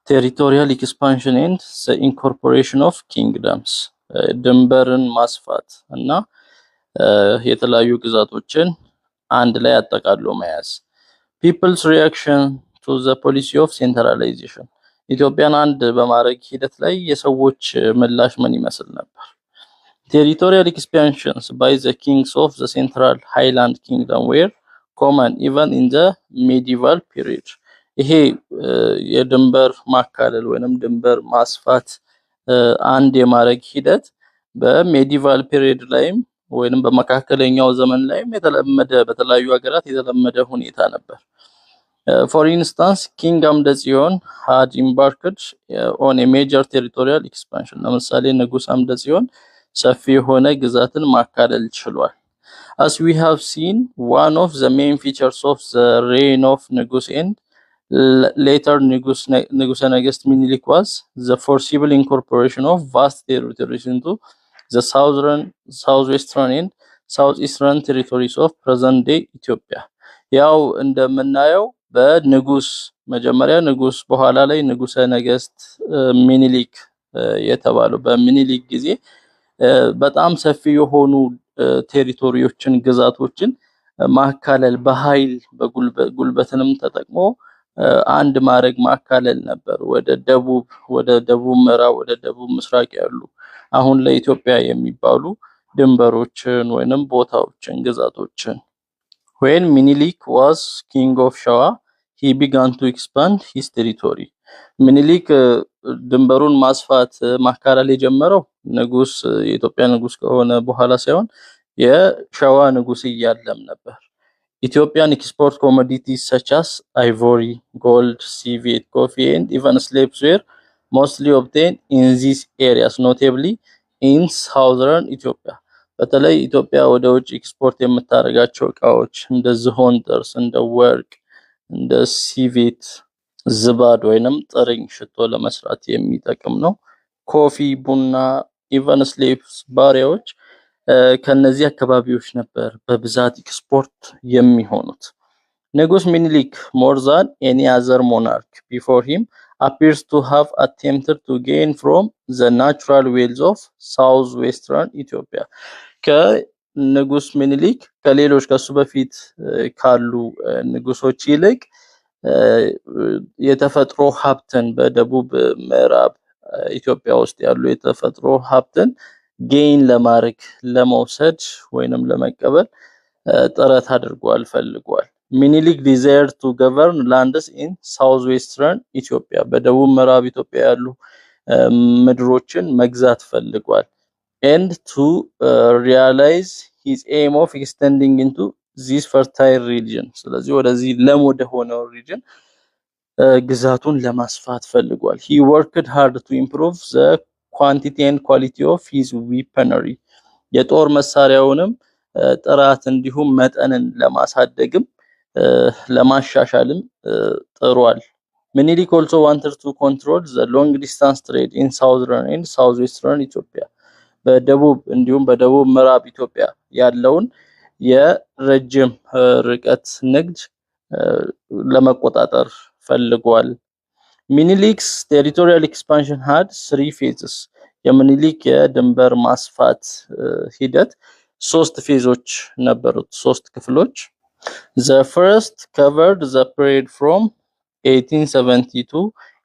Territorial expansion and the incorporation of kingdoms ድንበርን ማስፋት እና የተለያዩ ግዛቶችን አንድ ላይ አጠቃሎ መያዝ people's reaction to the policy of centralization ኢትዮጵያን አንድ በማድረግ ሂደት ላይ የሰዎች ምላሽ ምን ይመስል ነበር territorial expansions by the kings of the central highland kingdom were common even in the medieval period ይሄ የድንበር ማካለል ወይንም ድንበር ማስፋት አንድ የማድረግ ሂደት በሜዲቫል ፔሪድ ላይም ወይንም በመካከለኛው ዘመን ላይም የተለመደ በተለያዩ ሀገራት የተለመደ ሁኔታ ነበር for instance king አምደጽዮን had embarked on a major territorial expansion ለምሳሌ ንጉስ አምደጽዮን ሰፊ የሆነ ግዛትን ማካለል ችሏል as we have seen one of the main features of the reign of ንጉስ and later ንጉሰ ነገስት ሚኒሊክ was the forcible incorporation of vast territories into the southwestern and southeastern territories of present day Ethiopia ያው እንደምናየው በንጉስ መጀመሪያ ንጉስ በኋላ ላይ ንጉሰ ነገስት ሚኒሊክ የተባለው በሚኒሊክ ጊዜ በጣም ሰፊ የሆኑ ቴሪቶሪዎችን ግዛቶችን ማካለል በኃይል በጉልበትንም ተጠቅሞ አንድ ማድረግ ማካለል ነበር ወደ ደቡብ ምዕራብ ወደ ደቡብ ምስራቅ ያሉ አሁን ለኢትዮጵያ የሚባሉ ድንበሮችን ወይንም ቦታዎችን ግዛቶችን when Minilik was king of Shawa he began to expand his territory ሚኒሊክ ድንበሩን ማስፋት ማካለል የጀመረው ንጉስ የኢትዮጵያ ንጉስ ከሆነ በኋላ ሳይሆን የሸዋ ንጉስ እያለም ነበር Ethiopian export commodities such as ivory, gold, civet, coffee and even slaves were mostly obtained in these areas, notably in southern Ethiopia. በተለይ ኢትዮጵያ ወደ ውጭ ኤክስፖርት የምታደርጋቸው ዕቃዎች እንደ ዝሆን ጥርስ እንደ ወርቅ እንደ ሲቬት ዝባድ ወይንም ጥርኝ ሽቶ ለመስራት የሚጠቅም ነው ኮፊ ቡና ኢቨን ስሌቭስ ባሪያዎች ከነዚህ አካባቢዎች ነበር በብዛት ኤክስፖርት የሚሆኑት ንጉስ ሚኒሊክ more than any other monarch before him appears to have attempted to gain from the natural wealth of southwestern Ethiopia ከንጉስ ሚኒሊክ ከሌሎች ከሱ በፊት ካሉ ንጉሶች ይልቅ የተፈጥሮ ሀብትን በደቡብ ምዕራብ ኢትዮጵያ ውስጥ ያሉ የተፈጥሮ ሀብትን ጌን ለማድረግ ለመውሰድ ወይንም ለመቀበል ጥረት አድርጓል ፈልጓል ሚኒሊክ desired to govern lands in southwestern Ethiopia በደቡብ ምዕራብ ኢትዮጵያ ያሉ ምድሮችን መግዛት ፈልጓል and to realize his aim of extending into this fertile region ስለዚህ ወደዚህ ለም ወደ ሆነው region ግዛቱን ለማስፋት ፈልጓል he worked hard to improve the quantity and quality of his weaponry የጦር መሳሪያውንም ጥራት እንዲሁም መጠንን ለማሳደግም ለማሻሻልም ጥሯል ሚኒሊክ also wanted to control the long distance trade in southern and southwestern Ethiopia በደቡብ እንዲሁም በደቡብ ምዕራብ ኢትዮጵያ ያለውን የረጅም ርቀት ንግድ ለመቆጣጠር ፈልጓል Minilik's territorial expansion had 3 phases. የሚኒሊክ የድንበር ማስፋት ሂደት 3 ፌዞች ነበሩት 3 ክፍሎች The first covered the period from 1870 to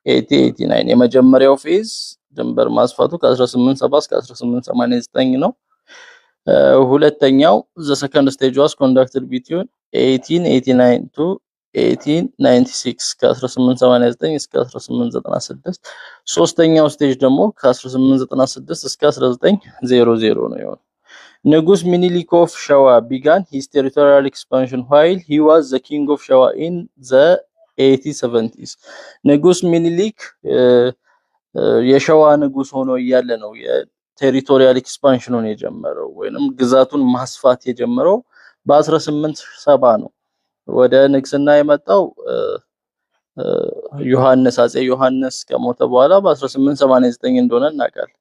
1889 የመጀመሪያው ፌዝ ድንበር ማስፋቱ ከ1870 እስከ 1889 ነው ሁለተኛው The second stage was conducted between 1889 to 1896 ከ1889 እስከ 1896 ሶስተኛው ስቴጅ ደግሞ ከ1896 እስከ 1900 ነው ያው ንጉስ ሚኒሊክ ኦፍ ሸዋ began his territorial expansion while he was the king of Shawa in the 1870s ንጉስ ሚኒሊክ የሸዋ ንጉስ ሆኖ እያለ ነው የቴሪቶሪያል ኤክስፓንሽኑን የጀመረው ወይንም ግዛቱን ማስፋት የጀመረው በ1870 ነው ወደ ንግስና የመጣው ዮሐንስ አጼ ዮሐንስ ከሞተ በኋላ በ1889 እንደሆነ እናውቃለን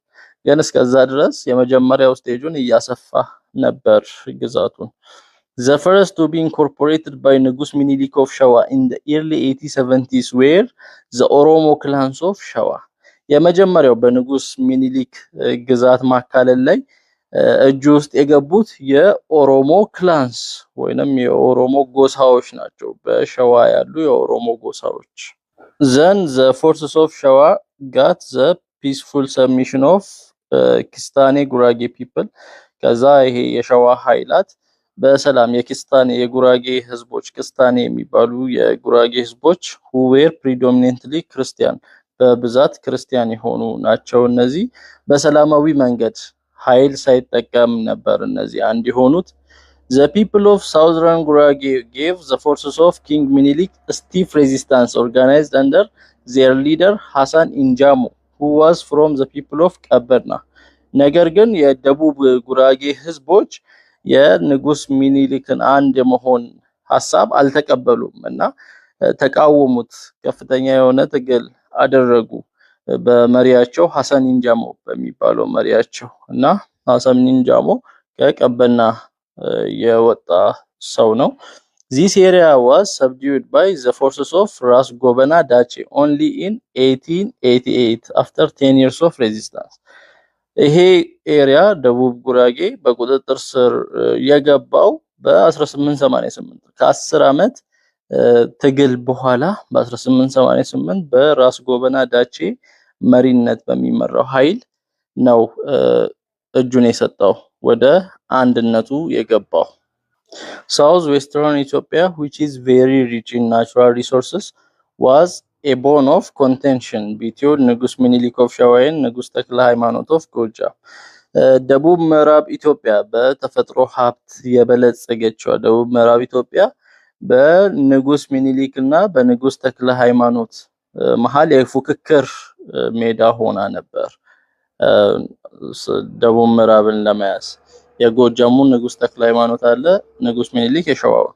ግን እስከዛ ድረስ የመጀመሪያው ስቴጁን እያሰፋ ነበር ግዛቱን The first to be incorporated by ንጉስ ሚኒሊክ of ሸዋ in the early 1870s were the ኦሮሞ clans of ሸዋ። የመጀመሪያው በንጉስ ሚኒሊክ ግዛት ማካለል ላይ እጅ ውስጥ የገቡት የኦሮሞ ክላንስ ወይንም የኦሮሞ ጎሳዎች ናቸው። በሸዋ ያሉ የኦሮሞ ጎሳዎች። Then the forces of ሸዋ got the peaceful submission of ኪስታኔ ጉራጌ people። ከዛ ይሄ የሸዋ ኃይላት በሰላም የኪስታኔ የጉራጌ ህዝቦች ክስታኔ የሚባሉ የጉራጌ ህዝቦች who were predominantly Christian በብዛት ክርስቲያን የሆኑ ናቸው። እነዚህ በሰላማዊ መንገድ ኃይል ሳይጠቀም ነበር እነዚህ አንድ የሆኑት። The people of southern Gurage gave the forces of King Minilik stiff resistance organized under their leader Hassan Injamo who was from the people of ቀበና። ነገር ግን የደቡብ ጉራጌ ህዝቦች የንጉስ ሚኒሊክን አንድ የመሆን ሐሳብ አልተቀበሉም እና ተቃወሙት። ከፍተኛ የሆነ ትግል አደረጉ በመሪያቸው ሐሰን ኢንጃሞ በሚባለው መሪያቸው እና ሐሰን ኢንጃሞ ከቀበና የወጣ ሰው ነው። This area was subdued by the forces of ራስ ጎበና ዳቼ only in 1888 after 10 years of resistance። ይሄ ኤሪያ ደቡብ ጉራጌ በቁጥጥር ስር የገባው በ1888 ከ10 ዓመት ትግል በኋላ በ1888 በራስ ጎበና ዳቼ መሪነት በሚመራው ኃይል ነው እጁን የሰጠው ወደ አንድነቱ የገባው። South Western Ethiopia, which is very rich in natural resources, was a bone of contention between ንጉስ ሚኒሊክ of ሸዋ and ንጉስ ተክለ ሃይማኖት of ጎጃም። ደቡብ ምዕራብ ኢትዮጵያ በተፈጥሮ ሀብት የበለጸገችው ደቡብ ምዕራብ ኢትዮጵያ በንጉስ ሚኒሊክ እና በንጉስ ተክለ ሃይማኖት መሃል የፉክክር ሜዳ ሆና ነበር። ደቡብ ምዕራብን ለመያዝ የጎጃሙ ንጉስ ተክለ ሃይማኖት አለ፣ ንጉስ ሚኒሊክ የሸዋው።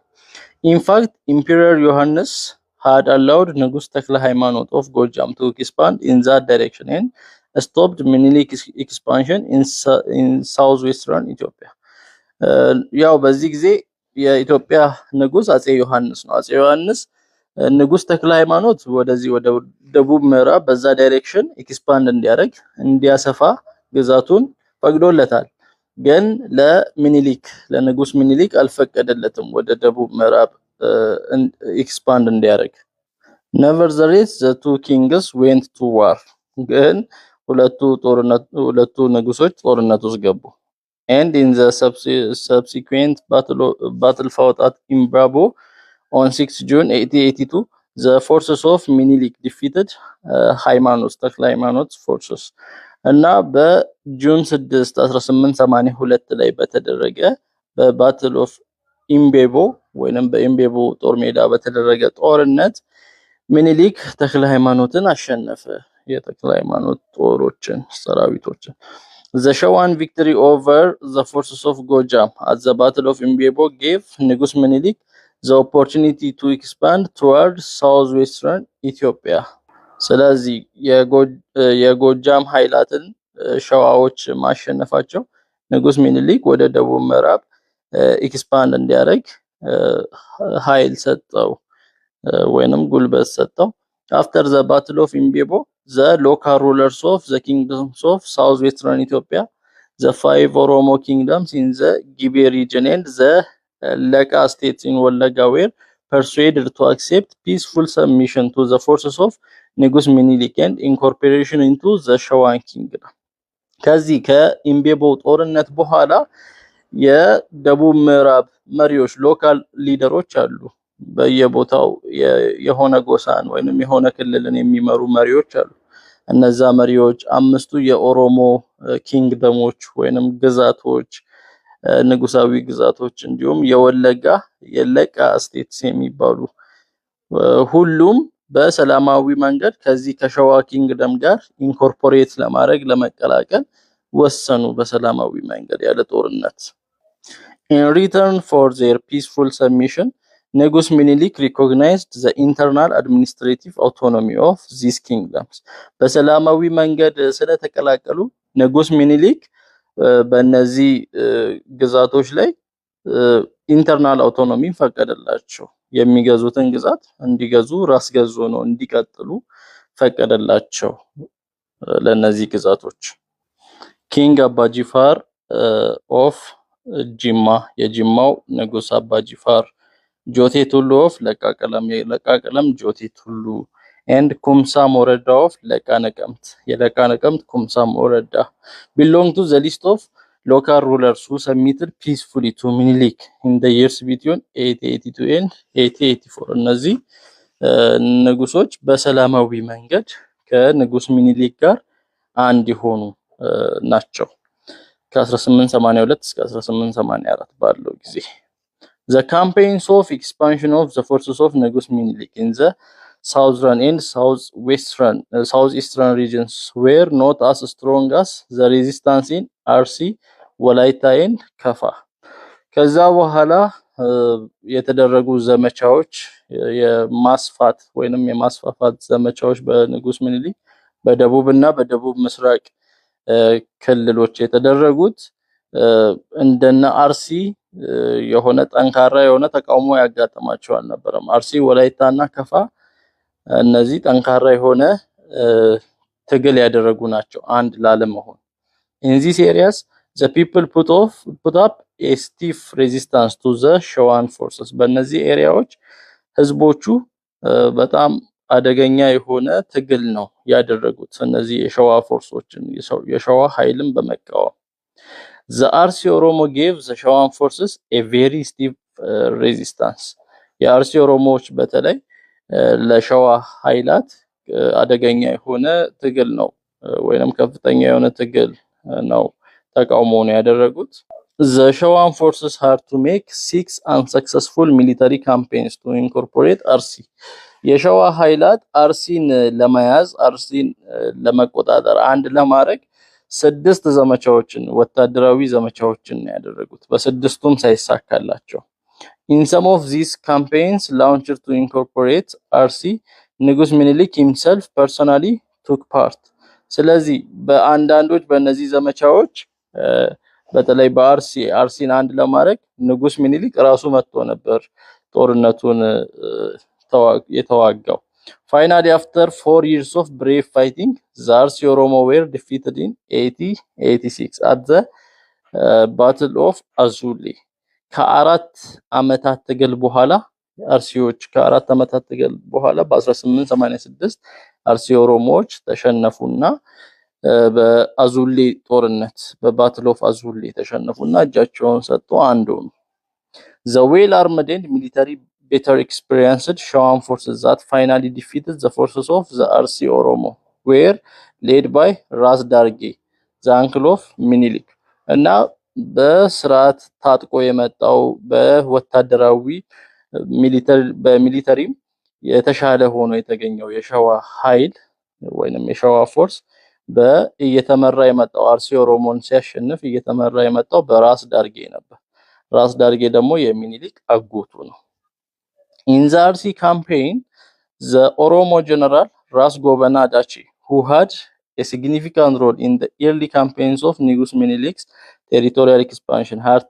In fact, Emperor Yohannes had allowed ንጉስ ተክለ ሃይማኖት of ጎጃም to expand in that direction and stopped Minilik's expansion in southwestern Ethiopia። ያው በዚህ ጊዜ የኢትዮጵያ ንጉስ አጼ ዮሐንስ ነው። አጼ ዮሐንስ ንጉስ ተክለ ሃይማኖት ወደዚህ ወደ ደቡብ ምዕራብ በዛ ዳይሬክሽን ኤክስፓንድ እንዲያደርግ እንዲያሰፋ ግዛቱን ፈቅዶለታል። ግን ለሚኒሊክ ለንጉስ ሚኒሊክ አልፈቀደለትም ወደ ደቡብ ምዕራብ ኤክስፓንድ እንዲያደርግ። Nevertheless, the two kings went to war። ግን ሁለቱ ንጉሶች ጦርነት ውስጥ ገቡ። And in the subsequent battle fought at Imbrabo on 6 June 1882, the forces of Minilik defeated ሃይማኖት ተክለ ሃይማኖት forces። እና በጁን 6 1882 ላይ በተደረገ በባትል ኦፍ ኢምቤቦ ወይንም በኢምቤቦ ጦር ሜዳ በተደረገ ጦርነት ሚኒሊክ ተክለ ሃይማኖትን አሸነፈ። የተክለ ሃይማኖት ጦሮችን ሰራዊቶችን The Shawan victory over the forces of Gojam at the Battle of Imbebo gave ንጉስ ሚኒሊክ the opportunity to expand toward southwestern Ethiopia። ስለዚህ የጎጃም ኃይላትን ሸዋዎች ማሸነፋቸው ንጉስ ሚኒሊክ ወደ ደቡብ ምዕራብ ኤክስፓንድ እንዲያደርግ ኃይል ሰጠው ወይንም ጉልበት ሰጠው። After the Battle of Imbebo, the local rulers of the kingdoms of southwestern Ethiopia, the 5 Oromo kingdoms in the Gibe region and the Leka states in Wallagga were persuaded to accept peaceful submission to the forces of ንጉስ ሚኒሊክ and incorporation into the Shawan kingdom። ከዚህ ከኢምቤቦ ጦርነት በኋላ የደቡብ ምዕራብ መሪዎች ሎካል ሊደሮች አሉ። በየቦታው የሆነ ጎሳን ወይንም የሆነ ክልልን የሚመሩ መሪዎች አሉ። እነዛ መሪዎች አምስቱ የኦሮሞ ኪንግደሞች ወይንም ግዛቶች ንጉሳዊ ግዛቶች እንዲሁም የወለጋ የለቃ ስቴትስ የሚባሉ ሁሉም በሰላማዊ መንገድ ከዚህ ከሸዋ ኪንግደም ጋር ኢንኮርፖሬት ለማድረግ ለመቀላቀል ወሰኑ በሰላማዊ መንገድ ያለ ጦርነት። In return for their peaceful submission, ንጉስ ሚኒሊክ recognized the internal administrative autonomy of these kingdoms። በሰላማዊ መንገድ ስለተቀላቀሉ ንጉስ ሚኒሊክ በእነዚህ ግዛቶች ላይ ኢንተርናል አውቶኖሚ ፈቀደላቸው። የሚገዙትን ግዛት እንዲገዙ ራስ ገዝ ሆነው እንዲቀጥሉ ፈቀደላቸው ለነዚህ ግዛቶች። ኪንግ አባጂፋር ኦፍ ጂማ የጂማው ንጉስ አባጂፋር፣ ጆቴ ቱሉ ኦፍ ለቃቀለም የለቃቀለም ጆቴ ቱሉ ኤንድ ኩምሳ ሞረዳ ኦፍ ለቃነቀምት የለቃነቀምት ኩምሳ ሞረዳ ቢሎንግ ቱ ዘ ሊስት ኦፍ local rulers who submitted peacefully to Minilik in the years between 882 and 884 እነዚህ ንጉሶች በሰላማዊ መንገድ ከንጉስ ሚኒሊክ ጋር አንድ የሆኑ ናቸው ከ1882 እስከ 1884 ባለው ጊዜ። The campaigns of expansion of the forces of ንጉስ ሚኒሊክ in the southern and southeastern regions were not as strong as the resistance in አርሲ ወላይታ ኤንድ ከፋ። ከዛ በኋላ የተደረጉ ዘመቻዎች የማስፋት ወይንም የማስፋፋት ዘመቻዎች በንጉስ ሚኒሊክ በደቡብና በደቡብ ምስራቅ ክልሎች የተደረጉት እንደነ አርሲ የሆነ ጠንካራ የሆነ ተቃውሞ ያጋጠማቸው አልነበረም። አርሲ ወላይታና ከፋ እነዚህ ጠንካራ የሆነ ትግል ያደረጉ ናቸው አንድ ላለመሆን። In these areas the people put up a stiff resistance to the Shawan forces በእነዚህ ኤሪያዎች ህዝቦቹ በጣም አደገኛ የሆነ ትግል ነው ያደረጉት እነዚህ የሸዋ ፎርሶችን የሸዋ ኃይልን በመቃወም። The አርሲ ኦሮሞ gave the Shawan forces a very stiff resistance የአርሲ ኦሮሞዎች በተለይ ለሸዋ ኃይላት አደገኛ የሆነ ትግል ነው ወይንም ከፍተኛ የሆነ ትግል ነው ተቃውሞውን ያደረጉት። The Shawan forces had to make 6 unsuccessful military campaigns to incorporate አርሲ የሸዋ ኃይላት አርሲን ለመያዝ አርሲን ለመቆጣጠር አንድ ለማድረግ 6 ዘመቻዎችን ወታደራዊ ዘመቻዎችን ያደረጉት በስድስቱም ሳይሳካላቸው። In some of these campaigns launched to incorporate አርሲ ንጉስ ሚኒሊክ himself personally took part ስለዚህ በአንዳንዶች በእነዚህ ዘመቻዎች በተለይ አርሲን አንድ ለማድረግ ንጉስ ሚኒሊክ ራሱ መጥቶ ነበር ጦርነቱን የተዋጋው። Finally after 4 years of brave fighting the Arsi Oromo were defeated in 1886 at the Battle of Azuli ከአራት አመታት ትግል በኋላ አርሲዎች ከአራት አመታት ትግል በኋላ በ1886 አርሲ ኦሮሞዎች ተሸነፉና በአዙሊ ጦርነት በባትል ኦፍ አዙሊ ተሸነፉና እጃቸውን ሰጡ አንዱ ነው። The well armed and military better experienced Shawan forces that finally defeated the forces of the Arsi Oromo were led by ራስ ዳርጌ the uncle of ሚኒሊክ እና በስርዓት ታጥቆ የመጣው በወታደራዊ በሚሊተሪ የተሻለ ሆኖ የተገኘው የሸዋ ኃይል ወይንም የሸዋ ፎርስ በእየተመራ የመጣው አርሲ ኦሮሞን ሲያሸንፍ እየተመራ የመጣው በራስ ዳርጌ ነበር። ራስ ዳርጌ ደግሞ የሚኒሊክ አጎቱ ነው። In the Arsi campaign the Oromo general ራስ ጎበና ዳቺ who had a significant role in the early campaigns of ንጉስ ሚኒሊክ's territorial expansion had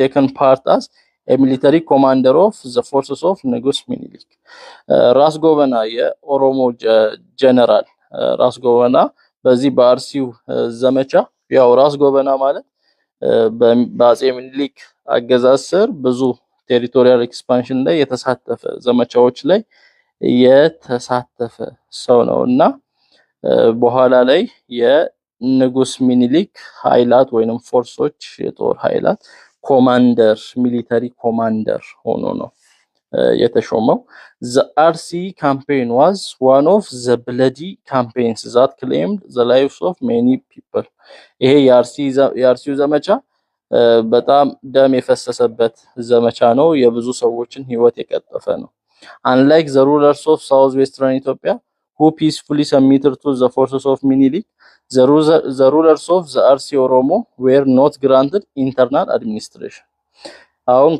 taken part as a military commander of the forces of ንጉስ ሚኒሊክ። ራስ ጎበና የኦሮሞ ጀነራል ራስ ጎበና በዚህ በአርሲው ዘመቻ ያው ራስ ጎበና ማለት በአፄ ሚኒሊክ አገዛዝ ስር ብዙ ቴሪቶሪያል ኤክስፓንሽን ላይ የተሳተፈ ዘመቻዎች ላይ የተሳተፈ ሰው ነውና በኋላ ላይ የንጉስ ሚኒሊክ ኃይላት ወይንም ፎርሶች የጦር ኃይላት ኮማንደር ሚሊተሪ ኮማንደር ሆኖ ነው የተሾመው። The RC campaign was one of the bloody campaigns that claimed the lives of many people ይሄ የአርሲው ዘመቻ በጣም ደም የፈሰሰበት ዘመቻ ነው የብዙ ሰዎችን ህይወት የቀጠፈ ነው። Unlike the rulers of southwestern Ethiopia who peacefully submitted to the forces of Minilik, the rulers of the Arsi Oromo were not granted internal administration. አሁን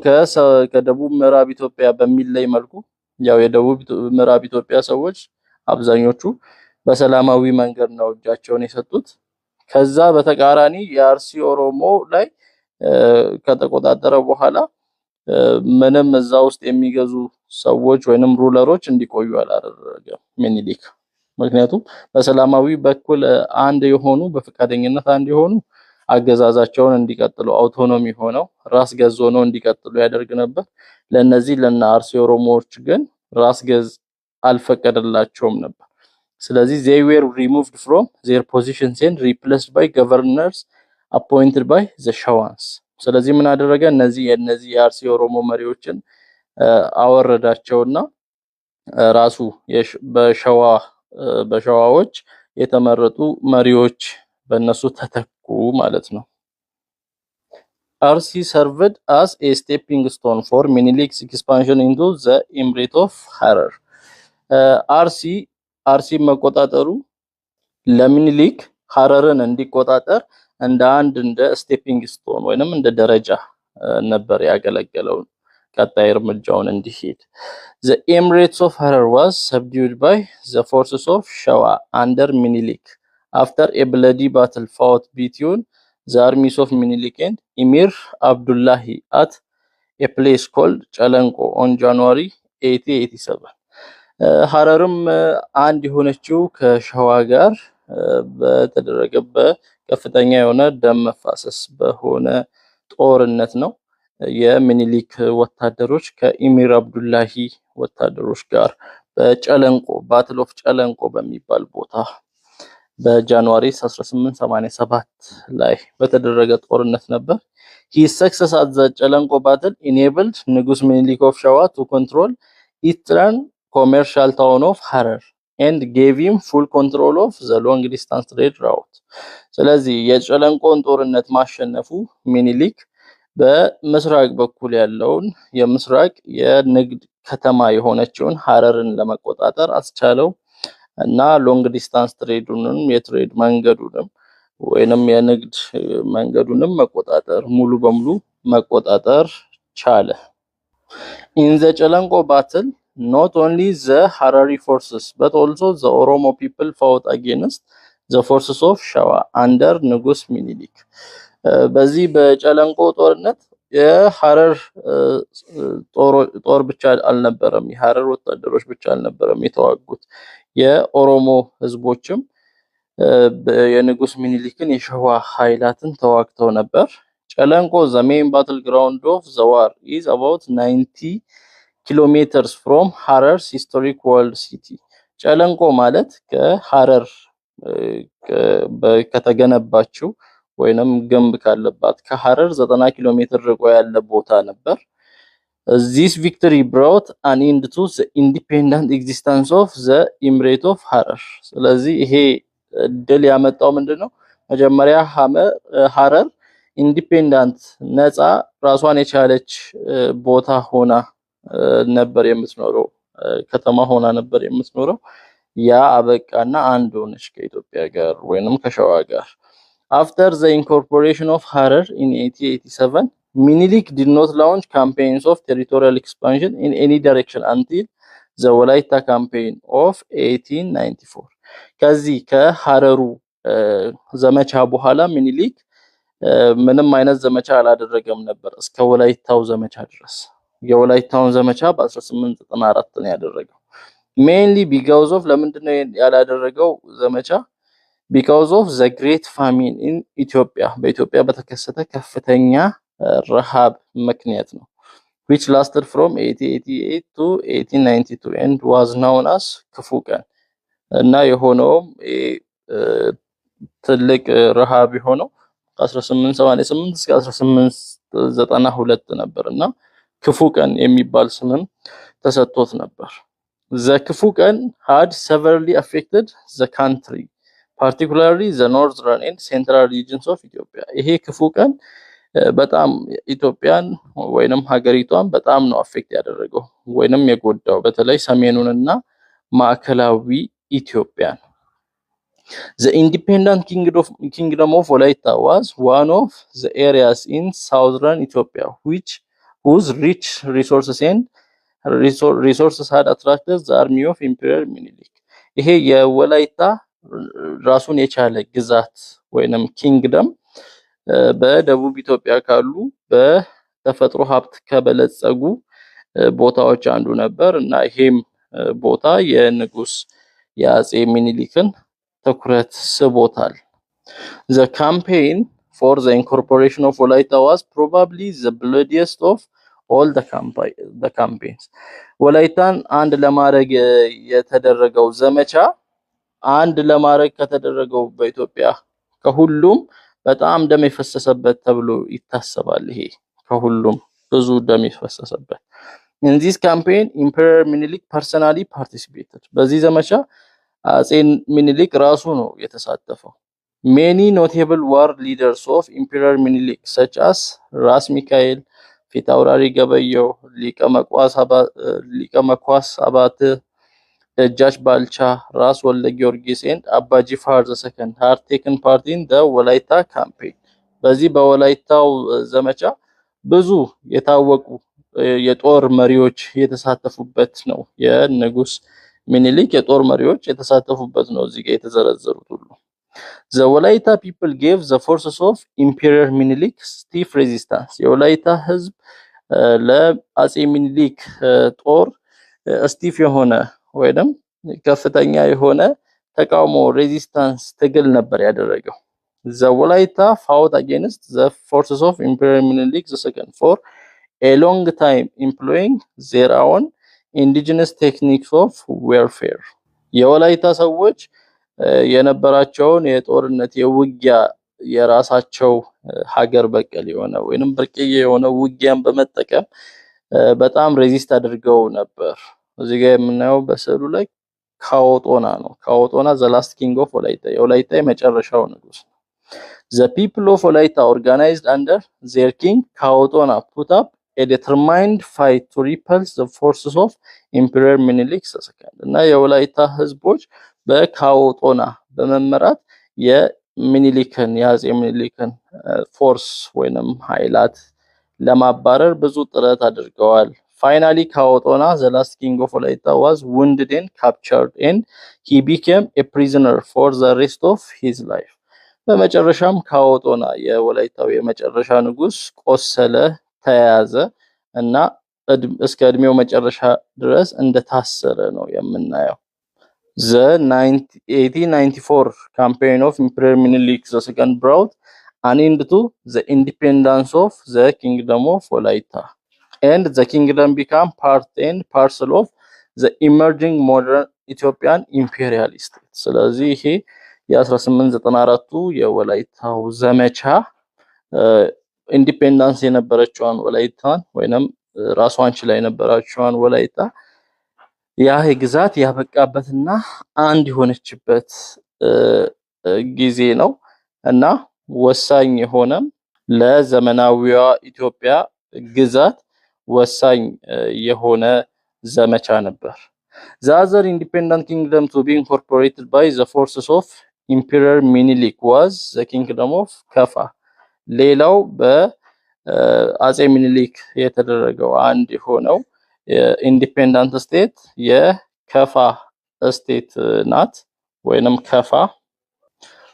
ከደቡብ ምዕራብ ኢትዮጵያ በሚለይ መልኩ ያው የደቡብ ምዕራብ ኢትዮጵያ ሰዎች አብዛኞቹ በሰላማዊ መንገድ ነው እጃቸውን የሰጡት። ከዛ በተቃራኒ የአርሲ ኦሮሞ ላይ ከተቆጣጠረ በኋላ ምንም እዛ ውስጥ የሚገዙ ሰዎች ወይንም ሩለሮች እንዲቆዩ አላደረገም ሚኒሊክ። ምክንያቱም በሰላማዊ በኩል አንድ የሆኑ በፈቃደኝነት አንድ የሆኑ አገዛዛቸውን እንዲቀጥሉ አውቶኖሚ ሆነው ራስ ገዝ ሆነው እንዲቀጥሉ ያደርግ ነበር። ለነዚህ ለና አርሲ ኦሮሞዎች ግን ራስ ገዝ አልፈቀደላቸውም ነበር። ስለዚህ they were removed from their positions and replaced by governors appointed by the Shawans። ስለዚህ ምን አደረገ? እነዚህ የአርሲ ኦሮሞ መሪዎችን አወረዳቸውና ራሱ በሸዋዎች የተመረጡ መሪዎች በእነሱ ተተኩ ማለት ነው። አርሲ served as a stepping stone for Minilik's expansion into the Emirate of Harar። አርሲ መቆጣጠሩ ለሚኒሊክ ሐረርን እንዲቆጣጠር እንደ ስቴፒንግ ስቶን ወይንም እንደ ደረጃ ነበር ያገለገለው ቀጣይ እርምጃውን እንዲሄድ። The Emirates of Harar was subdued by the forces of Shawa under Minilik after a bloody battle fought between the armies of Minilik and Emir Abdullahi at a place called Chalanko on January 1887። ሐረርም አንድ የሆነችው ከሸዋ ጋር በተደረገበት ከፍተኛ የሆነ ደም መፋሰስ በሆነ ጦርነት ነው። የሚኒሊክ ወታደሮች ከኢሚር አብዱላሂ ወታደሮች ጋር በጨለንቆ ባትል ኦፍ ጨለንቆ በሚባል ቦታ በጃንዋሪ 1887 ላይ በተደረገ ጦርነት ነበር። His success at the ጨለንቆ battle enabled ንጉስ ሚኒሊክ of Shawa to control eastern commercial town of Harar and gave him full control of the long distance trade route። ስለዚህ የጨለንቆን ጦርነት ማሸነፉ ሚኒሊክ በምስራቅ በኩል ያለውን የምስራቅ የንግድ ከተማ የሆነችውን ሐረርን ለመቆጣጠር አስቻለው እና ሎንግ ዲስታንስ ትሬዱንም የትሬድ መንገዱንም ወይንም የንግድ መንገዱንም መቆጣጠር ሙሉ በሙሉ መቆጣጠር ቻለ። In the Chalanko battle, not only the Harari forces but also the Oromo people fought against the forces of Shawa under ንጉስ ሚኒሊክ። በዚህ በጨለንቆ ጦርነት የሐረር ጦር ብቻ አልነበረም፣ የሐረር ወታደሮች ብቻ አልነበረም የተዋጉት፣ የኦሮሞ ህዝቦችም የንጉስ ሚኒሊክን የሸዋ ኃይላትን ተዋግተው ነበር። ጨለንቆ the main battleground of the war is about 90 kilometers from Harar's historic walled city። ጨለንቆ ማለት ከሐረር ከተገነባችው ወይንም ግንብ ካለባት ከሐረር 90 ኪሎ ሜትር ርቆ ያለ ቦታ ነበር። This victory brought an end to the independent existence of the Emirate of Harar። ስለዚህ ይሄ ድል ያመጣው ምንድነው? መጀመሪያ ሐረር ኢንዲፔንደንት ነፃ ራሷን የቻለች ቦታ ሆና ነበር የምትኖረው፣ ከተማ ሆና ነበር የምትኖረው። ያ አበቃና አንድ ሆነች ከኢትዮጵያ ጋር ወይንም ከሸዋ ጋር። After the incorporation of Harar in 1887, Minilik did not launch campaigns of territorial expansion in any direction until the Walaita campaign of 1894። ከዚህ ከሐረሩ ዘመቻ በኋላ ሚኒሊክ ምንም አይነት ዘመቻ አላደረገም ነበር እስከ ወላይታው ዘመቻ ድረስ። የወላይታውን ዘመቻ በ1894 ነው ያደረገው። mainly because of ለምንድነው ያላደረገው ዘመቻ? because of the great famine in Ethiopia በኢትዮጵያ በተከሰተ ከፍተኛ ረሃብ ምክንያት ነው። which lasted from 1888 to 1892 and was known as ክፉ ቀን እና የሆነውም ትልቅ ረሃብ የሆነው ከ1888 እስከ 1892 ነበርና ክፉ ቀን የሚባል ስምም ተሰጥቶት ነበር። the ክፉ ቀን had severely affected the country, particularly the northern and central regions of Ethiopia። ይሄ ክፉ ቀን በጣም ኢትዮጵያን ወይንም ሀገሪቷን በጣም ነው አፌክት ያደረገው ወይንም የጎዳው በተለይ ሰሜኑንና ማዕከላዊ ኢትዮጵያን። The independent kingdom of Walaita was one of the areas in southern Ethiopia whose rich resources had attracted the army of Emperor Minilik። ይሄ የወላይታ ራሱን የቻለ ግዛት ወይንም ኪንግደም በደቡብ ኢትዮጵያ ካሉ በተፈጥሮ ሀብት ከበለጸጉ ቦታዎች አንዱ ነበር እና ይሄም ቦታ የንጉስ የአጼ ሚኒሊክን ትኩረት ስቦታል። The campaign for the incorporation of Wolaita was probably the bloodiest of all the campaigns. ወላይታን አንድ ለማድረግ የተደረገው ዘመቻ አንድ ለማድረግ ከተደረገው በኢትዮጵያ ከሁሉም በጣም ደም የፈሰሰበት ተብሎ ይታሰባል። ይሄ ከሁሉም ብዙ ደም የፈሰሰበት In this campaign, Emperor Minilik personally participated. በዚህ ዘመቻ አጼ ሚኒሊክ ራሱ ነው የተሳተፈው። Many notable war leaders of Emperor Minilik such as ራስ ሚካኤል፣ ፊታውራሪ ገበየው፣ ሊቀ መኳስ አባተ፣ ደጃች ባልቻ፣ ራስ ወልደ ጊዮርጊስ and አባ ጂፋር II had taken part in the Wolaita campaign. በዚህ በወላይታው ዘመቻ ብዙ የታወቁ የጦር መሪዎች የተሳተፉበት ነው። የንጉስ ሚኒሊክ የጦር መሪዎች የተሳተፉበት ነው እዚህ ጋር የተዘረዘሩት ሁሉ። The Wolaita people gave the forces of Emperor Minilik stiff resistance. የወላይታ ህዝብ ለአጼ ሚኒሊክ ጦር ስቲፍ የሆነ ወይንም ከፍተኛ የሆነ ተቃውሞ ሬዚስታንስ ትግል ነበር ያደረገው። The Wolaita fought against the forces of Emperor Minilik II for a long time employing their own indigenous techniques of warfare. የወላይታ ሰዎች የነበራቸውን የጦርነት የውጊያ የራሳቸው ሀገር በቀል የሆነ ወይንም ብርቅዬ የሆነ ውጊያን በመጠቀም በጣም ሬዚስት አድርገው ነበር። እዚህ ጋር የምናየው በስዕሉ ላይ ካዎጦና ነው። ካዎጦና the last king of Wolaita የወላይታ የመጨረሻው ንጉስ ነው። The people of Wolaita organized under their king Kaotona put up a determined fight to repulse the forces of Emperor Minilik II እና የወላይታ ህዝቦች በካዎጦና በመመራት የሚኒሊክን የአጼ ሚኒሊክን ፎርስ ወይንም ኃይላት ለማባረር ብዙ ጥረት አድርገዋል። Finally Kaotona the last king of Wolaita was wounded and captured and he became a prisoner for the rest of his life. በመጨረሻም ካዎጦና የወላይታው የመጨረሻ ንጉስ ቆሰለ፣ ተያዘ እና እስከ እድሜው መጨረሻ ድረስ እንደታሰረ ነው የምናየው። The 1894 campaign of Emperor Minilik II brought an end to the independence of the kingdom of Wolaita and the kingdom became part and parcel of the emerging modern Ethiopian imperial state. ስለዚህ ይሄ የ1894ቱ የወላይታው ዘመቻ ኢንዲፔንደንስ የነበረችውን ወላይታን ወይንም ራሷን ችላ የነበረችውን ወላይታ ያ ግዛት ያበቃበትና አንድ የሆነችበት ጊዜ ነው እና ወሳኝ የሆነ ለዘመናዊዋ ኢትዮጵያ ግዛት ወሳኝ የሆነ ዘመቻ ነበር። The other independent kingdom to be incorporated by the forces of Emperor Minilik was the kingdom of Kafa. ሌላው በአጼ ሚኒሊክ የተደረገው አንድ የሆነው ኢንዲፔንደንት ስቴት የከፋ ስቴት ናት ወይንም ከፋ።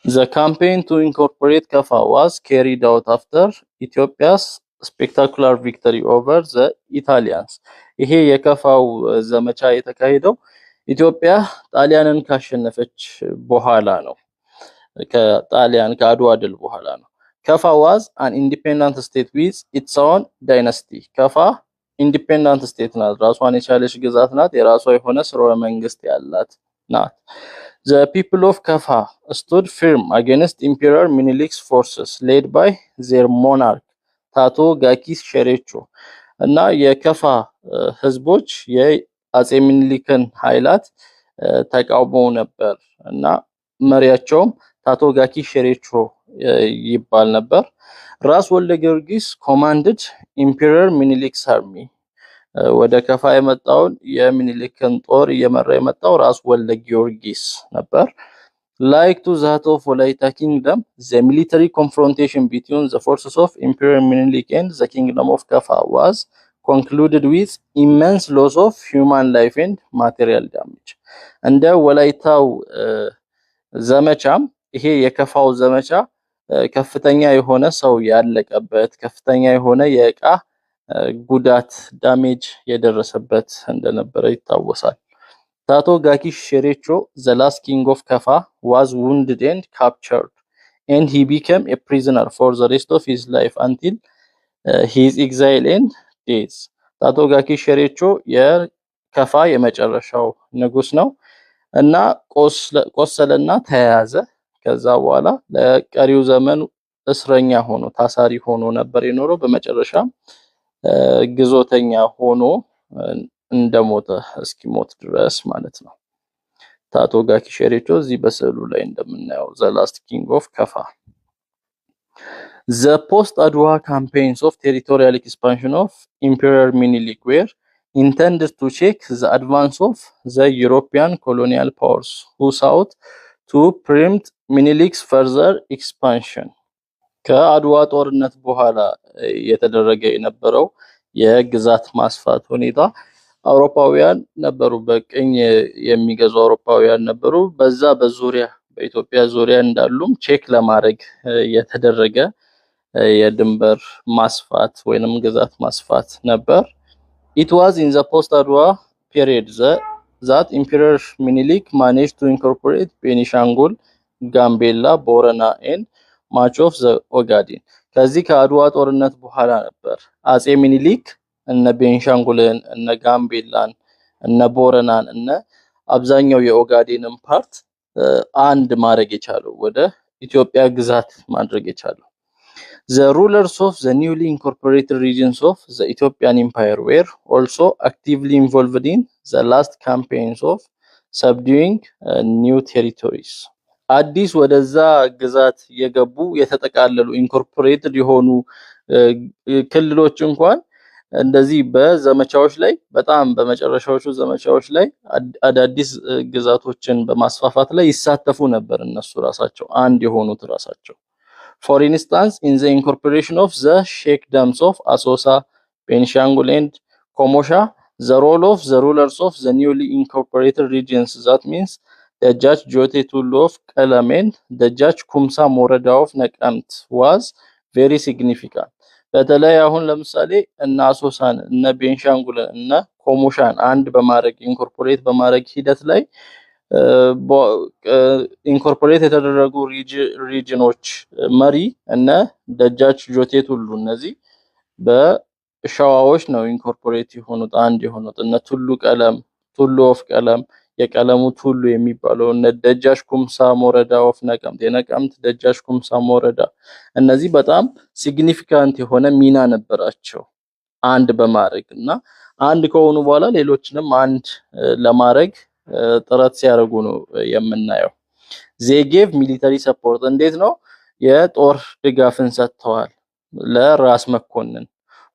The campaign to incorporate Kafa was carried out after Ethiopia's spectacular victory over the Italians. ይሄ የከፋው ዘመቻ የተካሄደው ኢትዮጵያ ጣሊያንን ካሸነፈች በኋላ ነው። ከጣሊያን ከአድዋ ድል በኋላ ነው። Kafa was an independent state with its own dynasty. ከፋ ኢንዲፔንደንት ስቴት ናት፣ ራሷን የቻለች ግዛት ናት፣ የራሷ የሆነ ስርወ መንግስት ያላት ናት። The people of Kafa stood firm against Emperor Minilik's forces led by their monarch ታቶ ጋኪስ ሸሬቾ እና የከፋ ህዝቦች የአጼ ሚኒሊክን ኃይላት ተቃውመው ነበር እና መሪያቸውም ታቶ ጋኪስ ሸሬቾ ይባል ነበር። ራስ ወልደ ጊዮርጊስ commanded Emperor Minilik's army. ወደ ከፋ የመጣውን የሚኒሊክን ጦር እየመራ የመጣው ራስ ወልደ ጊዮርጊስ ነበር። Like to that of Wolaita kingdom, the military confrontation between the forces of Emperor Minilik and the kingdom of Kafa was concluded with immense loss of human life and material damage. እንደ ወላይታው ዘመቻም ይሄ የከፋው ዘመቻ ከፍተኛ የሆነ ሰው ያለቀበት ከፍተኛ የሆነ የዕቃ ጉዳት ዳሜጅ የደረሰበት እንደነበረ ይታወሳል። ታቶ ጋኪ ሼሬቾ the last king of Kafa was wounded and captured and he became a prisoner for the rest of his life until his exile and death. ታቶ ጋኪ ሼሬቾ የከፋ የመጨረሻው ንጉስ ነው እና ቆሰለና ተያዘ። ከዛ በኋላ ለቀሪው ዘመን እስረኛ ሆኖ ታሳሪ ሆኖ ነበር የኖረው። በመጨረሻም ግዞተኛ ሆኖ እንደሞተ እስኪሞት ድረስ ማለት ነው። ታቶ ጋኪ ሼሬቾ እዚህ በስዕሉ ላይ እንደምናየው the last king of Kafa. The post-Adwa campaigns of territorial expansion of Emperor Minilik were intended to check the advance of the European colonial powers who sought to preempt Minilik's further expansion. ከአድዋ ጦርነት በኋላ የተደረገ የነበረው የግዛት ማስፋት ሁኔታ አውሮፓውያን ነበሩ፣ በቅኝ የሚገዙ አውሮፓውያን ነበሩ። በዛ በዙሪያ በኢትዮጵያ ዙሪያ እንዳሉም ቼክ ለማድረግ የተደረገ የድንበር ማስፋት ወይንም ግዛት ማስፋት ነበር። It was in the post-Adwa period that Emperor Minilik managed to incorporate Benishangul, Gambela, Borana and much of the Ogaden. ከዚህ ከአድዋ ጦርነት በኋላ ነበር አጼ ሚኒሊክ እነ ቤንሻንጉልን እነ ጋምቤላን እነ ቦረናን እነ አብዛኛው የኦጋዴንን ፓርት አንድ ማድረግ የቻለው ወደ ኢትዮጵያ ግዛት ማድረግ የቻለው። The rulers of the newly incorporated regions of the Ethiopian Empire were also actively involved in the last campaigns of subduing new territories. አዲስ ወደዛ ግዛት የገቡ የተጠቃለሉ ኢንኮርፖሬትድ የሆኑ ክልሎች እንኳን እንደዚህ በዘመቻዎች ላይ በጣም በመጨረሻዎቹ ዘመቻዎች ላይ አዳዲስ ግዛቶችን በማስፋፋት ላይ ይሳተፉ ነበር። እነሱ ራሳቸው አንድ የሆኑት ራሳቸው For instance, in the incorporation of the sheikdoms of Asosa, Benishangul and Komosha, the role of the rulers of the newly incorporated regions, that means ደጃች ጆቴ ቱሉ of ቀለም and ደጃች ኩምሳ ሞረዳ of ነቀምት was very significant. በተለይ አሁን ለምሳሌ እነ አሶሳን እነ ቤንሻንጉልን እነ ኮሞሻን አንድ በማድረግ ኢንኮርፖሬት በማድረግ ሂደት ላይ ኢንኮርፖሬት የተደረጉ ሪጅኖች መሪ እነ ደጃች ጆቴ ቱሉ እነዚህ በሸዋዎች ነው ኢንኮርፖሬት የሆኑት አንድ የሆኑት እነ ቱሉ ቀለም ቱሉ ኦፍ ቀለም የቀለሙ ቱሉ የሚባለው እነ ደጃች ኩምሳ ሞረዳ ኦፍ ነቀምት የነቀምት ደጃች ኩምሳ ሞረዳ እነዚህ በጣም ሲግኒፊካንት የሆነ ሚና ነበራቸው አንድ በማድረግና አንድ ከሆኑ በኋላ ሌሎችንም አንድ ለማድረግ ጥረት ሲያደርጉ ነው የምናየው። they gave military support እንዴት ነው የጦር ድጋፍን ሰጥተዋል ለራስ መኮንን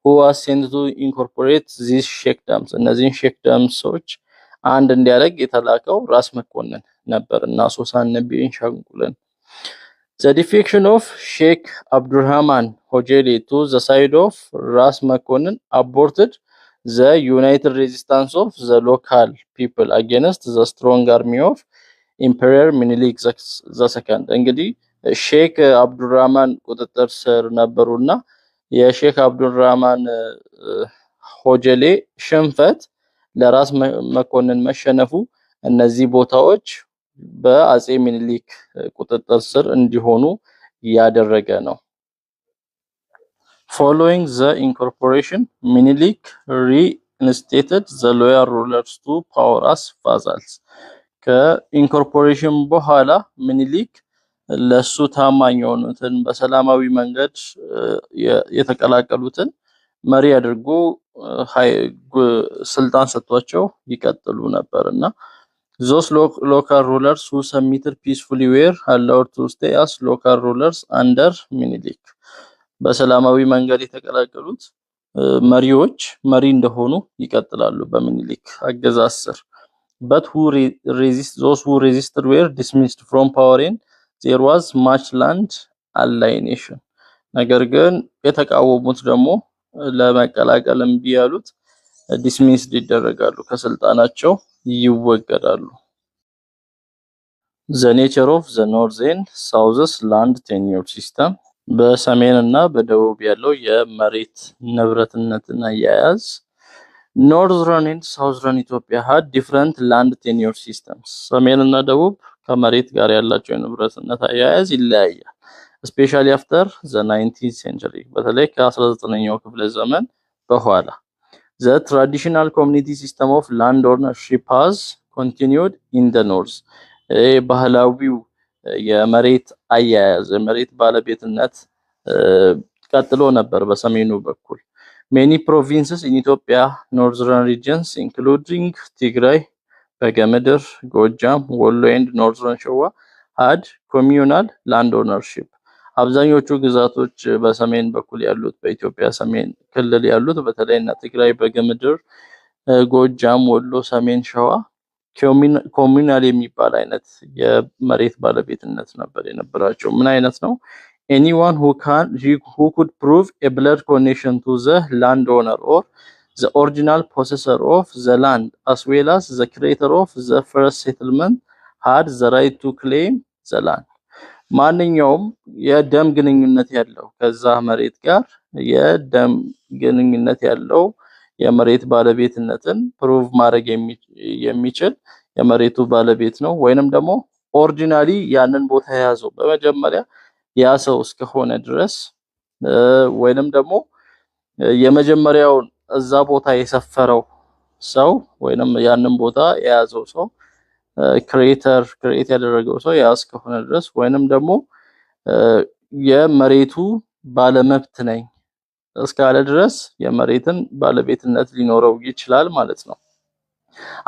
who was sent to incorporate these sheikdoms እነዚህን sheikdomsዎች አንድ እንዲያደርግ የተላከው ራስ መኮንን ነበር እና አሶሳን ቤንሻንጉልን The defection of Sheikh Abdurrahman Hojeli to the side of Ras Makonnen aborted the united resistance of the local people against the strong army of Emperor Minilik II. እንግዲህ ሼክ አብዱራህማን ቁጥጥር ስር ነበሩና የሼክ አብዱራህማን ሆጀሌ ሽንፈት ለራስ መኮንን መሸነፉ እነዚህ ቦታዎች በአጼ ሚኒሊክ ቁጥጥር ስር እንዲሆኑ ያደረገ ነው። Following the incorporation, Minilik reinstated the loyal rulers to power as vassals. ከኢንኮርፖሬሽን በኋላ ሚኒሊክ ለሱ ታማኝ የሆኑትን በሰላማዊ መንገድ የተቀላቀሉትን መሪ አድርጎ ስልጣን ሰጥቷቸው ይቀጥሉ ነበርና those local rulers who submitted peacefully were allowed to stay as local rulers under Minilik. በሰላማዊ መንገድ የተቀላቀሉት መሪዎች መሪ እንደሆኑ ይቀጥላሉ በሚኒሊክ አገዛዝ ስር። But those who resisted were dismissed from power and there was much land alienation. ነገር ግን የተቃወሙት ደግሞ ለመቀላቀል እምቢ ያሉት ዲስሚስድ ይደረጋሉ ከስልጣናቸው ይወገዳሉ። the nature of the north and south's land tenure system በሰሜን እና በደቡብ ያለው የመሬት ንብረትነትን አያያዝ Northern and Southern Ethiopia had different land tenure systems. ሰሜንና ደቡብ ከመሬት ጋር ያላቸው የንብረትነት አያያዝ ይለያያል። Especially after the 19th century. በተለይ ከ19ኛው ክፍለ ዘመን በኋላ The traditional community system of land ownership has continued in the north. ባህላዊው የመሬት አያያዝ የመሬት ባለቤትነት ቀጥሎ ነበር በሰሜኑ በኩል Many provinces in Ethiopia, northern regions including Tigray, Begemeder, Gojam, Wollo and northern Showa had communal land ownership. አብዛኞቹ ግዛቶች በሰሜን በኩል ያሉት በኢትዮጵያ ሰሜን ክልል ያሉት በተለይና ትግራይ፣ በገምድር፣ ጎጃም፣ ወሎ፣ ሰሜን ሸዋ ኮሚናል የሚባል አይነት የመሬት ባለቤትነት ነበር የነበራቸው። ምን አይነት ነው? Anyone who could prove a blood connection to the landowner or the original possessor of the land as well as the creator of the first settlement had the right to claim the land. ማንኛውም የደም ግንኙነት ያለው ከዛ መሬት ጋር የደም ግንኙነት ያለው የመሬት ባለቤትነትን ፕሩቭ ማድረግ የሚችል የመሬቱ ባለቤት ነው ወይንም ደግሞ ኦሪጂናሊ ያንን ቦታ የያዘው በመጀመሪያ ያ ሰው እስከሆነ ድረስ ወይንም ደግሞ የመጀመሪያው እዛ ቦታ የሰፈረው ሰው ወይንም ያንን ቦታ የያዘው ሰው ክሬት ያደረገው ሰው ያ እስከሆነ ድረስ ወይንም ደግሞ የመሬቱ ባለመብት ነኝ እስካለ ድረስ የመሬትን ባለቤትነት ሊኖረው ይችላል ማለት ነው።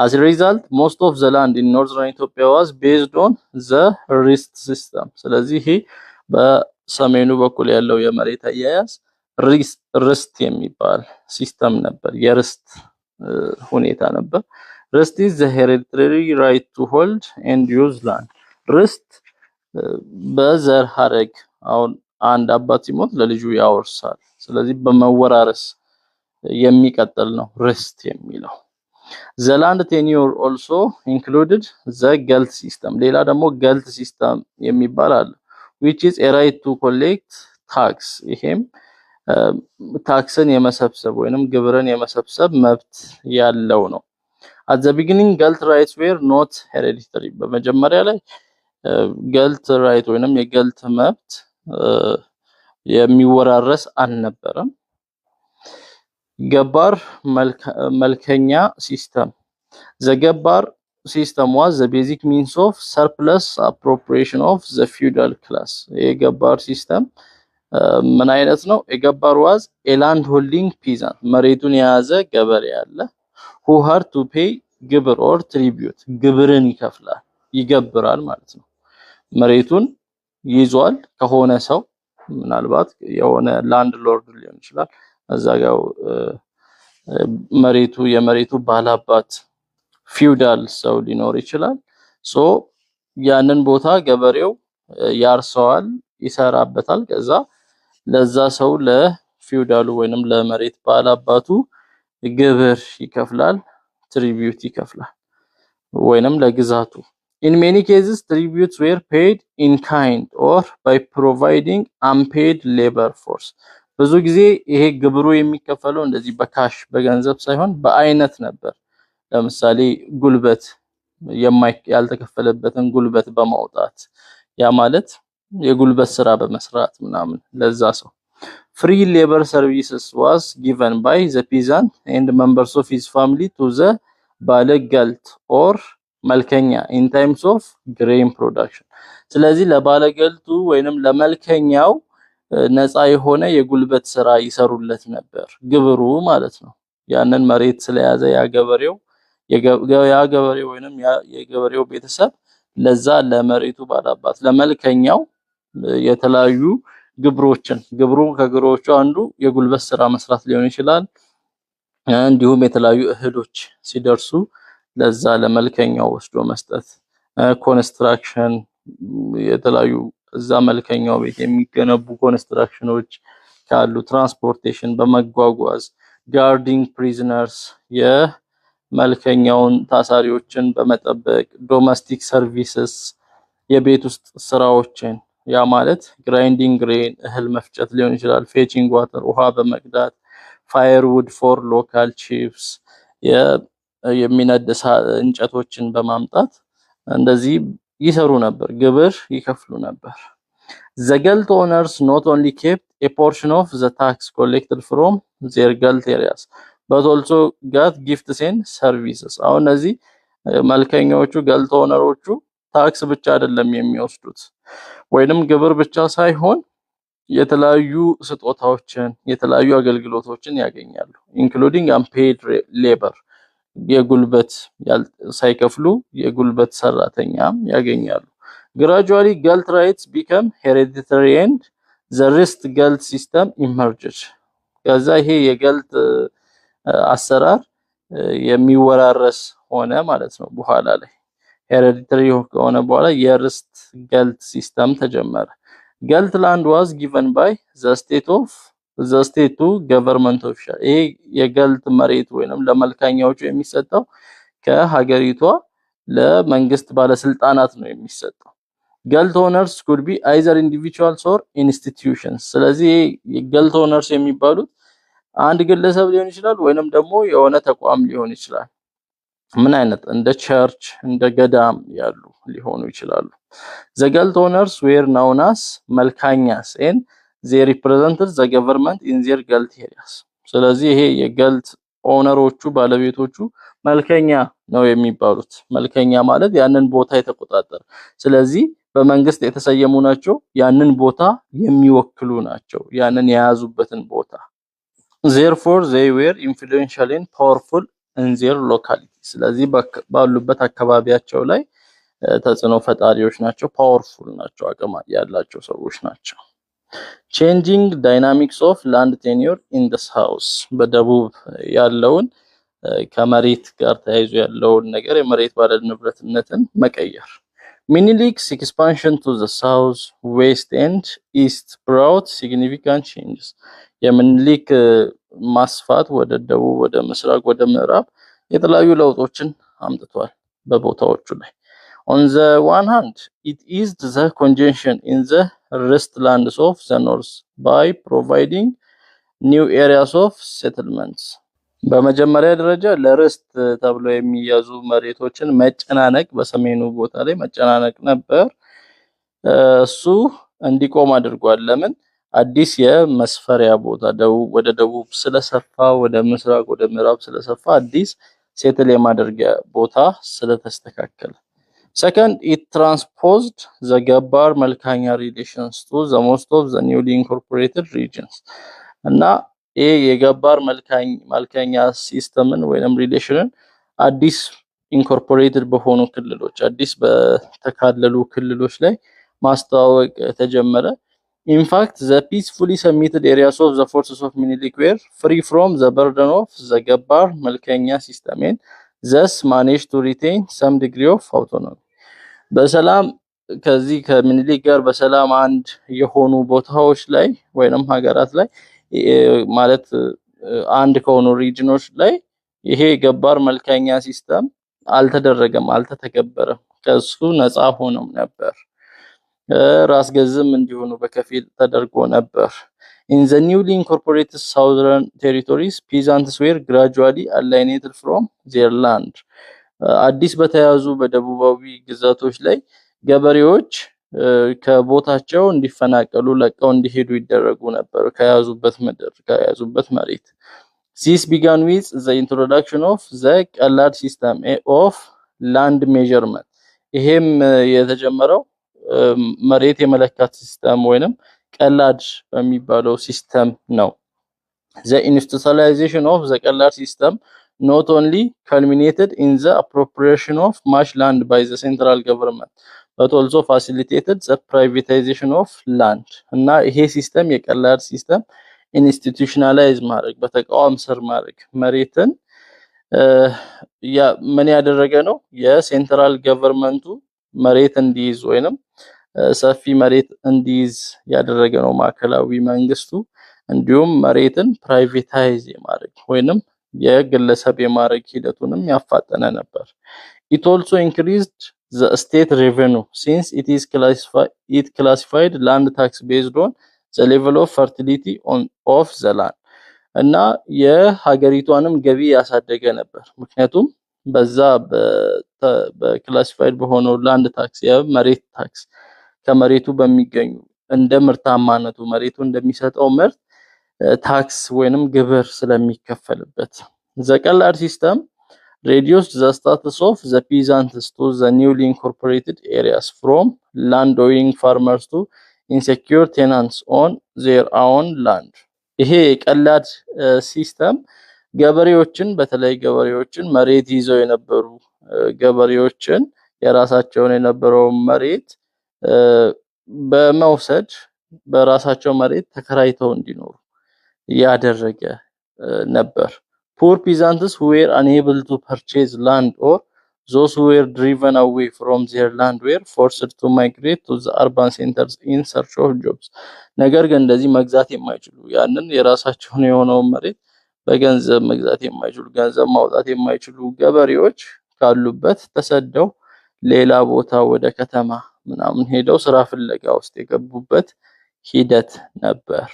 As a result, most of the land in northern Ethiopia was based on the rist system. ስለዚህ በሰሜኑ በኩል ያለው የመሬት አያያዝ ርስት የሚባል ሲስተም ነበር፣ የርስት ሁኔታ ነበር። ርስት is the hereditary right to hold and use land. ርስት በዘር ሐረግ አሁን አንድ አባት ሲሞት ለልጁ ያወርሳል። ስለዚህ በመወራረስ የሚቀጥል ነው ርስት የሚለው። The land tenure also included the gelt system. ሌላ ደግሞ gelt system የሚባል አለ which is a right to collect tax. ይሄም ታክስን የመሰብሰብ ወይንም ግብርን የመሰብሰብ መብት ያለው ነው። At the beginning gelt rights were not hereditary. በመጀመሪያ ላይ gelt right ወይንም የገልት መብት የሚወራረስ አልነበረም። ገባር መልከኛ system. The ገባር system was the basic means of surplus appropriation of the feudal class. የገባር system ምን አይነት ነው? የገባር was a land holding peasant. መሬቱን የያዘ ገበሬ ያለ who had to pay ግብር or tribute. ግብርን ይከፍላል ይገብራል ማለት ነው። መሬቱን ይዟል ከሆነ ሰው ምናልባት የሆነ ላንድ ሎርድ ሊሆን ይችላል። እዛጋው የመሬቱ ባላባት ፊውዳል ሰው ሊኖር ይችላል። ሶ ያንን ቦታ ገበሬው ያርሰዋል፣ ይሰራበታል። ከዛ ለዛ ሰው ለፊውዳሉ ወይንም ለመሬት ባላባቱ ግብር ይከፍላል፣ ትሪቢዩት ይከፍላል ወይንም ለግዛቱ። In many cases tributes were paid in kind or by providing unpaid labor force. ብዙ ጊዜ ይሄ ግብሩ የሚከፈለው እንደዚህ በካሽ በገንዘብ ሳይሆን በአይነት ነበር። ለምሳሌ ጉልበት ያልተከፈለበትን ጉልበት በማውጣት ያ ማለት የጉልበት ስራ በመስራት ምናምን ለዛ ሰው free labor services was given by the peasant and members of his family to the ባለገልት or መልከኛ in times of grain production. ስለዚህ ለባለገልቱ ወይንም ለመልከኛው ነፃ የሆነ የጉልበት ስራ ይሰሩለት ነበር፣ ግብሩ ማለት ነው። ያንን መሬት ስለያዘ ያገበሬው ወይንም የገበሬው ቤተሰብ ለዛ ለመሬቱ ባላባት ለመልከኛው የተለያዩ ግብሩ ከግብሮቹ አንዱ የጉልበት ስራ መስራት ሊሆን ይችላል። እንዲሁም የተለያዩ እህሎች ሲደርሱ ለዛ ለመልከኛው ወስዶ መስጠት፣ ኮንስትራክሽን የተለያዩ እዛ መልከኛው ቤት የሚገነቡ ኮንስትራክሽኖች ካሉ፣ ትራንስፖርቴሽን በመጓጓዝ፣ ጋርዲንግ ፕሪዝነርስ የመልከኛውን ታሳሪዎችን በመጠበቅ፣ ዶሜስቲክ ሰርቪስስ የቤት ውስጥ ስራዎችን ያ ማለት ግራይንዲንግ ግሬን እህል መፍጨት ሊሆን ይችላል፣ ፌቺንግ ዋተር ውሃ በመቅዳት ፋየርውድ ፎር ሎካል ቺፍስ የሚነድ እንጨቶችን በማምጣት እንደዚህ ይሰሩ ነበር፣ ግብር ይከፍሉ ነበር። The Galt owners not only kept a portion of the tax collected from their Galt areas but also got gifts and services. አሁን እነዚህ መልከኞቹ ገልት ኦነሮቹ ታክስ ብቻ አይደለም የሚወስዱት ወይንም ግብር ብቻ ሳይሆን የተለያዩ ስጦታዎችን የተለያዩ አገልግሎቶችን ያገኛሉ including unpaid labor የጉልበት ሳይከፍሉ የጉልበት ሰራተኛም ያገኛሉ። Gradually Galt rights become hereditary and the rest Galt system emerged. ከዛ ይሄ የገልት አሰራር የሚወራረስ ሆነ ማለት ነው። በኋላ ላይ hereditary ከሆነ በኋላ የርስት ገልት ሲስተም ተጀመረ። Galt land was given by the state to government official. ይሄ የገልት መሬት ወይንም ለመልካኛዎቹ የሚሰጠው ከሀገሪቷ ለመንግስት ባለስልጣናት ነው የሚሰጠው። Galt owners could be either individuals or institutions. ስለዚህ የገልት owners የሚባሉት አንድ ግለሰብ ሊሆን ይችላል ወይንም ደግሞ የሆነ ተቋም ሊሆን ይችላል። ምን አይነት እንደ ቸርች እንደ ገዳም ያሉ ሊሆኑ ይችላሉ። The Galt owners were known as መልካኛስ and they represented the government in their Galt areas. ስለዚህ ይሄ የገልት ኦነሮቹ ባለቤቶቹ መልከኛ ነው የሚባሉት። መልከኛ ማለት ያንን ቦታ የተቆጣጠረ ስለዚህ በመንግስት የተሰየሙ ናቸው፣ ያንን ቦታ የሚወክሉ ናቸው፣ ያንን የያዙበትን ቦታ። Therefore they were influential and powerful in their locality. ስለዚህ ባሉበት አካባቢያቸው ላይ ተጽዕኖ ፈጣሪዎች ናቸው፣ ፓወርፉል ናቸው፣ አቅም ያላቸው ሰዎች ናቸው። Changing dynamics of land tenure in the south. በደቡብ ያለውን ከመሬት ጋር ተያይዞ ያለውን ነገር የመሬት ባለንብረትነትን መቀየር። Minilik's expansion to the south, west and east brought significant changes. የሚኒሊክ ማስፋት ወደ ደቡብ ወደ ምስራቅ ወደ ምዕራብ የተለያዩ ለውጦችን አምጥቷል በቦታዎቹ ላይ። On the one hand, it eased the congestion in the rest lands of the north by providing new areas of settlements. በመጀመሪያ ደረጃ ለርስት ተብሎ የሚያዙ መሬቶችን መጨናነቅ በሰሜኑ ቦታ ላይ መጨናነቅ ነበር። እሱ እንዲቆም አድርጓል። ለምን? አዲስ የመስፈሪያ ቦታ ደቡብ ወደ ደቡብ ስለሰፋ ወደ ምስራቅ ወደ ምዕራብ ስለሰፋ አዲስ ሴትል የማድረጊያ ቦታ ስለተስተካከለ። Second, it transposed the ገባር መልካኛ relations to the most of the newly incorporated regions. እና ይሄ የገባር መልካኛ ሲስተምን ወይንም ሪሌሽንን አዲስ ኢንኮርፖሬትድ በሆኑ ክልሎች አዲስ በተካለሉ ክልሎች ላይ ማስተዋወቅ ተጀመረ። In fact, the peacefully submitted areas of the forces of Minilik were free from the burden of the ገባር መልካኛ system and thus managed to retain some degree of autonomy. በሰላም ከዚህ ከምኒልክ ጋር በሰላም አንድ የሆኑ ቦታዎች ላይ ወይንም ሀገራት ላይ ማለት አንድ ከሆኑ ሪጅኖች ላይ ይሄ ገባር መልካኛ ሲስተም አልተደረገም፣ አልተተገበረም። ከሱ ነፃ ሆነው ነበር። ራስ ገዝም እንዲሆኑ በከፊል ተደርጎ ነበር። In the newly incorporated southern territories, peasants were gradually alienated from their land. አዲስ በተያዙ በደቡባዊ ግዛቶች ላይ ገበሬዎች ከቦታቸው እንዲፈናቀሉ ለቀው እንዲሄዱ ይደረጉ ነበር ከያዙበት ምድር ከያዙበት መሬት። This began with the introduction of the ቀላድ system of land measurement. ይሄም የተጀመረው መሬት የመለካት ሲስተም ወይንም ቀላድ በሚባለው ሲስተም ነው። The institutionalization of the ቀላድ system not only culminated in the appropriation of much land by the central government but also facilitated the privatization of land. እና ይሄ ሲስተም የቀላድ ሲስተም ኢንስቲትዩሽናላይዝ ማድረግ በተቋም ስር ማድረግ መሬትን ምን ያደረገ ነው? የሴንትራል ገቨርንመንቱ መሬት እንዲይዝ ወይንም ሰፊ መሬት እንዲይዝ ያደረገ ነው ማዕከላዊ መንግስቱ። እንዲሁም መሬትን ፕራይቬታይዝ የማድረግ ወይንም የግለሰብ የማድረግ ሂደቱንም ያፋጠነ ነበር። It also increased the state revenue since it classified land tax based on the level of fertility of the land እና የሀገሪቷንም ገቢ ያሳደገ ነበር። ምክንያቱም በዛ በክላሲፋይድ በሆነው ላንድ ታክስ የመሬት ታክስ ከመሬቱ በሚገኙ እንደ ምርታማነቱ መሬቱ እንደሚሰጠው ምርት ታክስ ወይንም ግብር ስለሚከፈልበት the ቀላር system reduced the status of the peasants to the newly incorporated areas from land-owning farmers to insecure tenants on their own land. ይሄ ቀላድ ሲስተም ገበሬዎችን በተለይ ገበሬዎችን መሬት ይዘው የነበሩ ገበሬዎችን የራሳቸውን የነበረው መሬት በመውሰድ በራሳቸው መሬት ተከራይተው እንዲኖሩ ያደረገ ነበር። Poor peasants who were unable to purchase land or those who were driven away from their land were forced to migrate to the urban centers in search of jobs. ነገር ግን እንደዚህ መግዛት የማይችሉ ያንን የራሳቸውን የሆነው መሬት በገንዘብ መግዛት የማይችሉ ገንዘብ ማውጣት የማይችሉ ገበሬዎች ካሉበት ተሰደው ሌላ ቦታ ወደ ከተማ ምናምን ሄደው ስራ ፍለጋ ውስጥ የገቡበት ሂደት ነበር።